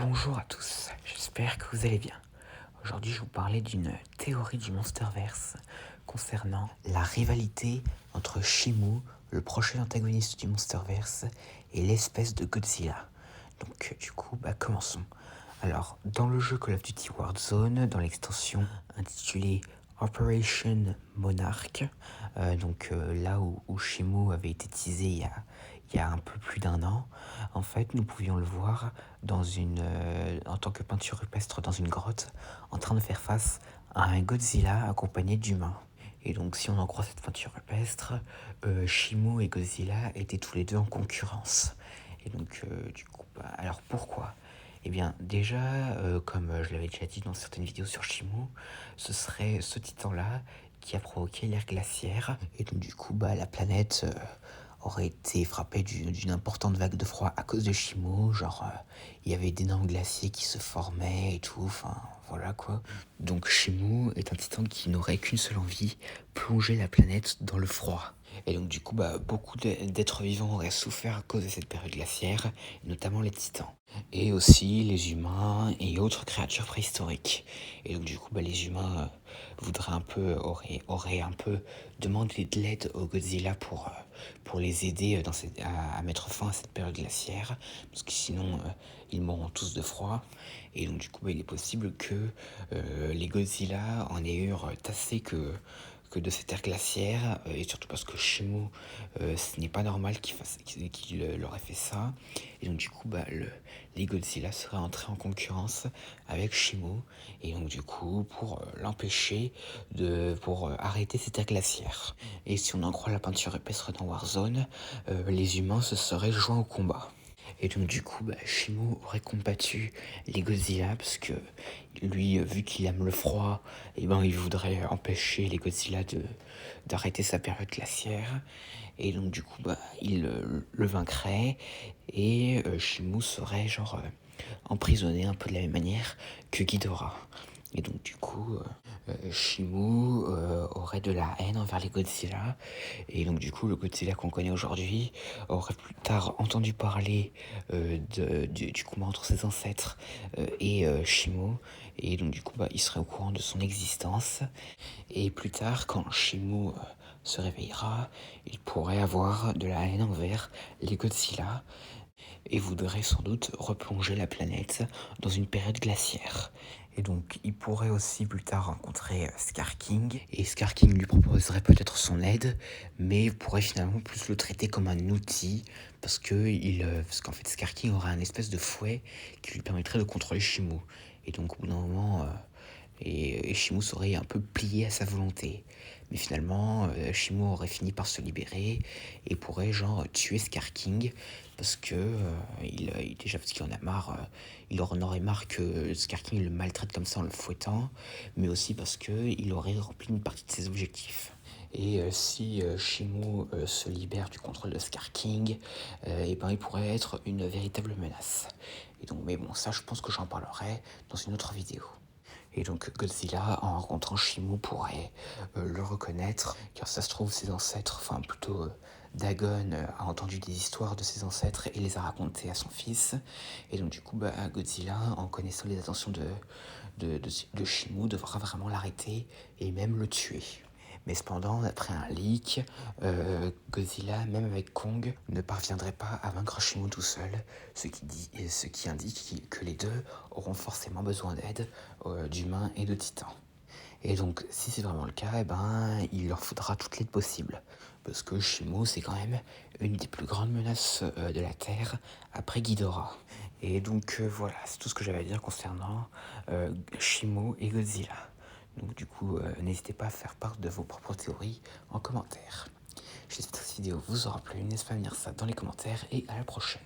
Bonjour à tous, j'espère que vous allez bien. Aujourd'hui, je vais vous parler d'une théorie du Monsterverse concernant la rivalité entre Shimu, le prochain antagoniste du Monsterverse, et l'espèce de Godzilla. Donc, commençons. Alors, dans le jeu Call of Duty Warzone, dans l'extension intitulée Operation Monarch, là où Shimu avait été teasé il y a un peu plus d'un an, en fait, nous pouvions le voir en tant que peinture rupestre dans une grotte, en train de faire face à un Godzilla accompagné d'humains. Et donc, si on en croit cette peinture rupestre, Shimu et Godzilla étaient tous les deux en concurrence. Et donc, alors pourquoi? Eh bien, déjà, comme je l'avais déjà dit dans certaines vidéos sur Shimu, ce serait ce titan-là qui a provoqué l'ère glaciaire. Et donc, la planète aurait été frappée d'une importante vague de froid à cause de Shimu. Il y avait d'énormes glaciers qui se formaient et tout. Enfin, voilà quoi. Donc, Shimu est un titan qui n'aurait qu'une seule envie, plonger la planète dans le froid. Et donc, beaucoup d'êtres vivants auraient souffert à cause de cette période glaciaire, notamment les titans. Et aussi les humains et autres créatures préhistoriques. Et donc, les humains auraient un peu demandé de l'aide au Godzilla pour les aider à mettre fin à cette période glaciaire, parce que sinon, ils mourront tous de froid. Et donc, il est possible que les Godzilla en aient eu tassé que de cette ère glaciaire, et surtout parce que Shimu, ce n'est pas normal qu'il leur ait fait ça. Et donc les Godzilla seraient entrés en concurrence avec Shimu, et donc pour l'empêcher, pour arrêter cette ère glaciaire. Et si on en croit la peinture rupestre dans Warzone, les humains se seraient joints au combat. Et donc Shimu aurait combattu les Godzilla parce que lui, vu qu'il aime le froid, il voudrait empêcher les Godzilla d'arrêter sa période glaciaire. Et donc il le vaincrait, et Shimu serait emprisonné un peu de la même manière que Ghidorah. Et donc Shimu aurait de la haine envers les Godzilla. Et donc le Godzilla qu'on connaît aujourd'hui aurait plus tard entendu parler du combat entre ses ancêtres et Shimu. Et donc il serait au courant de son existence. Et plus tard, quand Shimu se réveillera, il pourrait avoir de la haine envers les Godzilla et voudrait sans doute replonger la planète dans une période glaciaire. Et donc, il pourrait aussi plus tard rencontrer Scar King, et Scar King lui proposerait peut-être son aide, mais pourrait finalement plus le traiter comme un outil, parce qu'en fait, Scar King aurait un espèce de fouet qui lui permettrait de contrôler Shimu. Et donc, au bout d'un moment, et Shimu serait un peu plié à sa volonté. Mais finalement, Shimu aurait fini par se libérer et pourrait tuer Scar King parce que déjà parce qu'il en a marre, il en aurait marre que Scar King le maltraite comme ça en le fouettant, mais aussi parce que il aurait rempli une partie de ses objectifs. Et si Shimu se libère du contrôle de Scar King, il pourrait être une véritable menace. Et donc, mais bon, ça, je pense que j'en parlerai dans une autre vidéo. Et donc Godzilla, en rencontrant Shimu, pourrait le reconnaître, car ça se trouve ses ancêtres, enfin plutôt Dagon a entendu des histoires de ses ancêtres et les a racontées à son fils. Et donc Godzilla, en connaissant les intentions de Shimu, devra vraiment l'arrêter et même le tuer. Mais cependant, d'après un leak, Godzilla, même avec Kong, ne parviendrait pas à vaincre Shimu tout seul, ce qui indique que les deux auront forcément besoin d'aide d'humains et de titans. Et donc, si c'est vraiment le cas, il leur faudra toute l'aide possible. Parce que Shimu, c'est quand même une des plus grandes menaces de la Terre, après Ghidorah. Et donc voilà, c'est tout ce que j'avais à dire concernant Shimu et Godzilla. Donc n'hésitez pas à faire part de vos propres théories en commentaire. J'espère que cette vidéo vous aura plu, n'hésitez pas à me dire ça dans les commentaires, et à la prochaine.